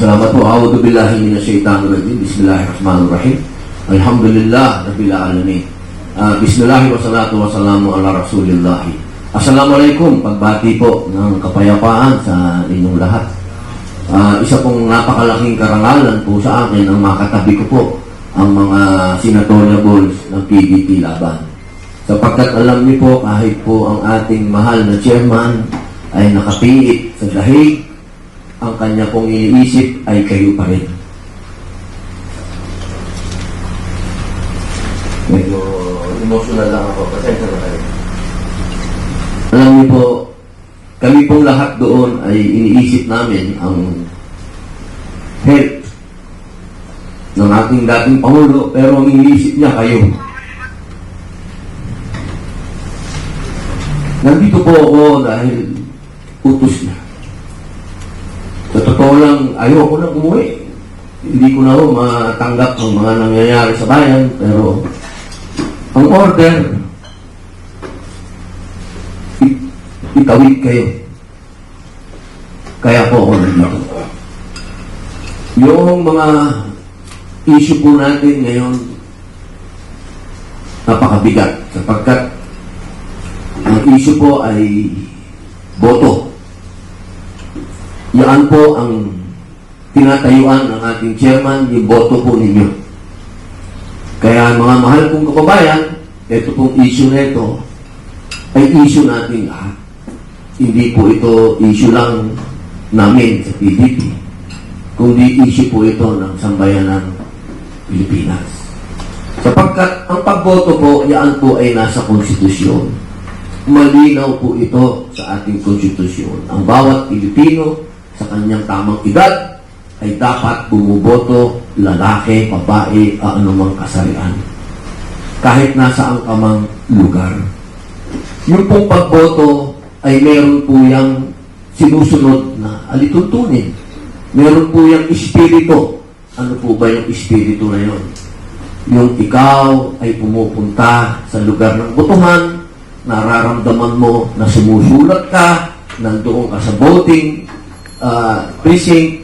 Salamat po. A'udhu billahi minasyaitanir rajim. Bismillahirrahmanirrahim. Alhamdulillah rabbil alamin. Bismillah wa salatu wa salamu ala Rasulillah. Assalamualaikum. Pagbati po ng kapayapaan sa inyong lahat. Isa pong napakalaking karangalan po sa akin ang makatabi ko po ang mga senatoriables ng PDP Laban. Sapagkat alam niyo po, kahit po ang ating mahal na chairman ay nakapiit sa dahig, ang kanya pong iniisip ay kayo pa rin. Medyo emotional lang ako. Pasensya na kayo. Alam niyo po, kami pong lahat doon ay iniisip namin ang health ng ating dating Pangulo, pero ang iniisip niya kayo. Nandito po ako dahil utos niya. Sa totoo lang, ayoko na umuwi. Hindi ko na ho matanggap ang mga nangyayari sa bayan, pero ang order, itawid kayo. Kaya po ako nandito. Yung mga issue po natin ngayon, napakabigat, sapagkat ang issue po ay boto. Yan po ang tinatayuan ng ating chairman, yung boto po ninyo. Kaya mga mahal kong kababayan, ito pong issue na ito ay issue natin lahat. Hindi po ito issue lang namin sa PDP, kundi issue po ito ng sambayanang Pilipinas. Sapagkat ang pagboto po, yan po ay nasa konstitusyon. Malinaw po ito sa ating konstitusyon. Ang bawat Pilipino sa kanyang tamang edad ay dapat bumuboto, lalaki, babae, anumang kasarian. Kahit nasa ang kamang lugar. Yung pong pagboto ay meron po yung sinusunod na alituntunin. Meron po yung espiritu. Ano po ba yung espiritu na yun? Yung ikaw ay pumupunta sa lugar ng botohan, nararamdaman mo na sumusulat ka, nandoon ka sa voting precinct,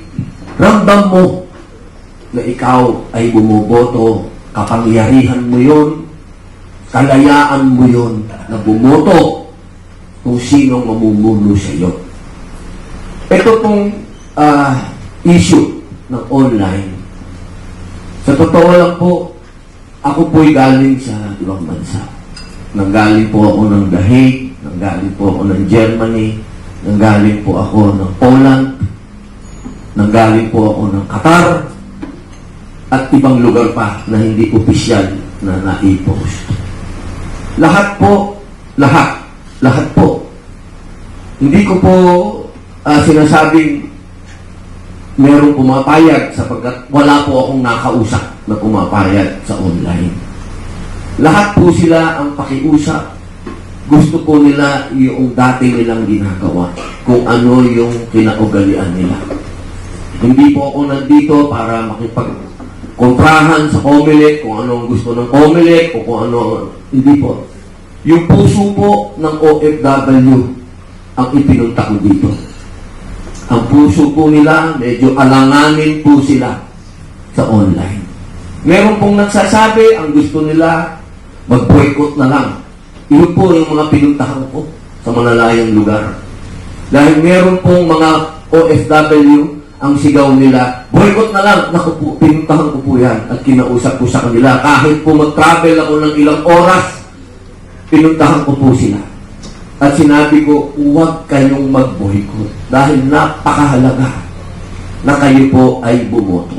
ramdam mo na ikaw ay bumuboto, kapangyarihan mo yun, kalayaan mo yun na bumoto kung sino mamumuno sa iyo. Ito pong issue ng online. Sa totoo lang po, ako po'y galing sa ibang bansa. Nanggaling po ako ng The Hague, nanggaling po ako ng Germany, nanggaling po ako ng Poland, nanggaling po ako ng Qatar, at ibang lugar pa na hindi opisyal na na-post. Lahat po, lahat po. Hindi ko po sinasabing merong pumapayag sapagkat wala po akong nakausap na pumapayag sa online. Lahat po sila ang pakiusap. Gusto po nila yung dati nilang ginagawa, kung ano yung kinaugalian nila. Hindi po ako nandito para makipagkontrahan sa COMELEC, kung ano ang gusto ng COMELEC, o kung ano, hindi po. Yung puso po ng OFW ang ipinunta ko dito. Ang puso po nila, medyo alanganin po sila sa online. Meron pong nagsasabi, ang gusto nila, mag-boycott na lang. Iyon po yung mga pinuntahan ko sa malalayang lugar. Dahil meron pong mga OFW, ang sigaw nila, boycott na lang. Naku po, pinuntahan ko po yan at kinausap ko sa kanila. Kahit po mag-travel ako ng ilang oras, pinuntahan ko po sila. At sinabi ko, huwag kayong mag-boycott dahil napakahalaga na kayo po ay bumoto.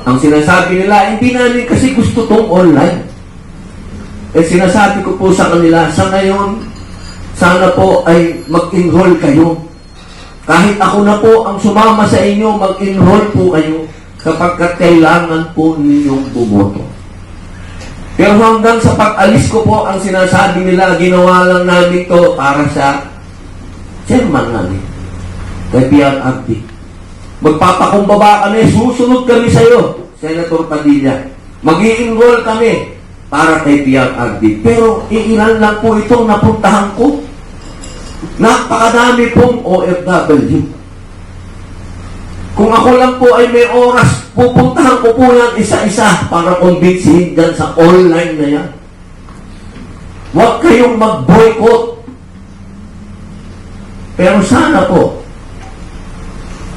Ang sinasabi nila, hindi namin kasi gusto tong online. Eh sinasabi ko po sa kanila, sa ngayon, sana po ay mag-enroll kayo. Kahit ako na po ang sumama sa inyo, mag-enroll po kayo kapag kailangan po ninyong bumoto. Pero hanggang sa pag-alis ko po, ang sinasabi nila, ginawa lang namin to para sa chairman namin, kay PRRD. Magpapakumbaba kami, susunod kami sa iyo, Senator Padilla. Mag-i-enroll kami para kay PRRD. Pero iilan lang po itong napuntahan ko. Napakadami pong OFW. Kung ako lang po ay may oras, pupuntahan ko po yan isa-isa para kumbinsihin dyan sa online na yan. Huwag kayong mag-boycott. Pero sana po,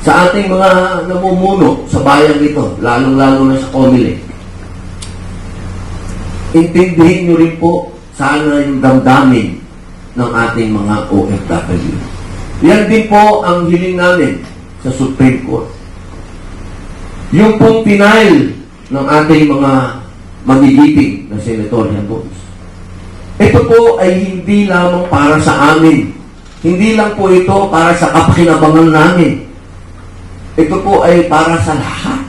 sa ating mga namumuno sa bayan ito, lalong-lalo na sa Comelec, intindihin nyo rin po sana yung damdamin ng ating mga OFW. Yan din po ang hiling namin sa Supreme Court. Yung pong denial ng ating mga magigiping na senatorial votes. Ito po ay hindi lamang para sa amin. Hindi lang po ito para sa kapakinabangan namin. Ito po ay para sa lahat.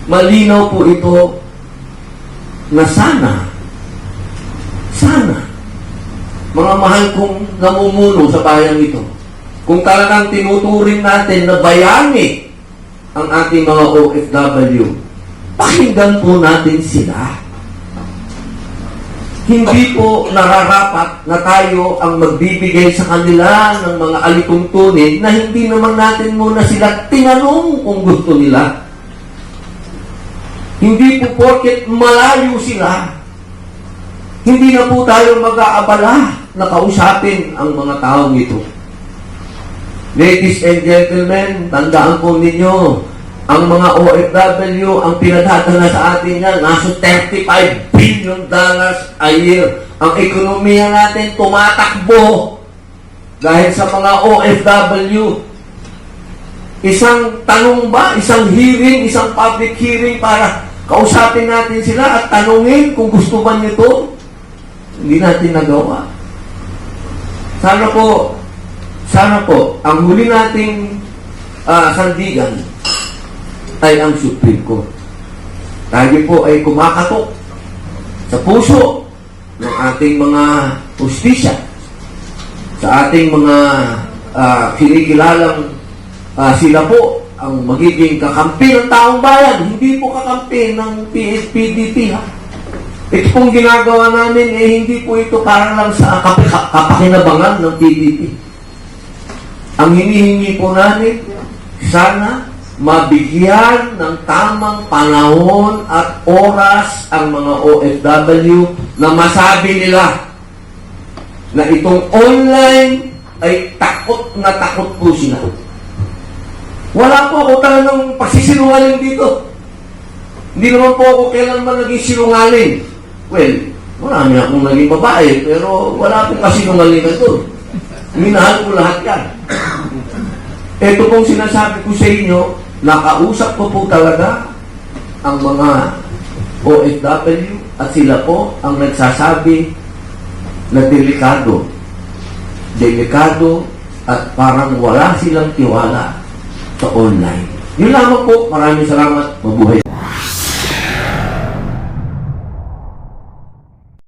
Malinaw po ito na sana, mga mahal kong namumuno sa bayan ito, kung talagang tinuturing natin na bayani ang ating mga OFW, pakinggan po natin sila. Hindi po nararapat na tayo ang magbibigay sa kanila ng mga alituntunin na hindi naman natin muna sila tinanong kung gusto nila. Hindi po porket malayo sila, hindi na po tayo mag-aabala na kausapin ang mga taong ito. Ladies and gentlemen, tandaan po ninyo, ang mga OFW, ang pinadadala sa atin yan, nasa $35 billion a year. Ang ekonomiya natin tumatakbo dahil sa mga OFW. Isang tanong ba, isang hearing, isang public hearing para kausapin natin sila at tanungin kung gusto ba nito? Hindi natin nagawa. Sana po, ang huli nating sandigan ay ang Supreme Court. Tayo po ay kumakatok sa puso ng ating mga hustisya, sa ating mga kinikilalang sila po ang magiging kakampi ng taong bayan, hindi po kakampi ng PSPDP, ha? Ito pong ginagawa namin, hindi po ito para lang sa kapakinabangan ng PDP. Ang hinihingi po namin, sana mabigyan ng tamang panahon at oras ang mga OFW na masabi nila na itong online ay takot na takot po sila. Wala po ako talagang pagsisinungaling dito. Hindi naman po ako kailanman naging sinungaling. Well, marami akong naging babae, pero wala akong kasinungalingan doon. Minahal ko lahat yan. Ito pong sinasabi ko sa inyo, nakausap ko po talaga ang mga OFW at sila po ang nagsasabi na delikado at parang wala silang tiwala sa online. Yun lamang po. Maraming salamat. Mabuhay.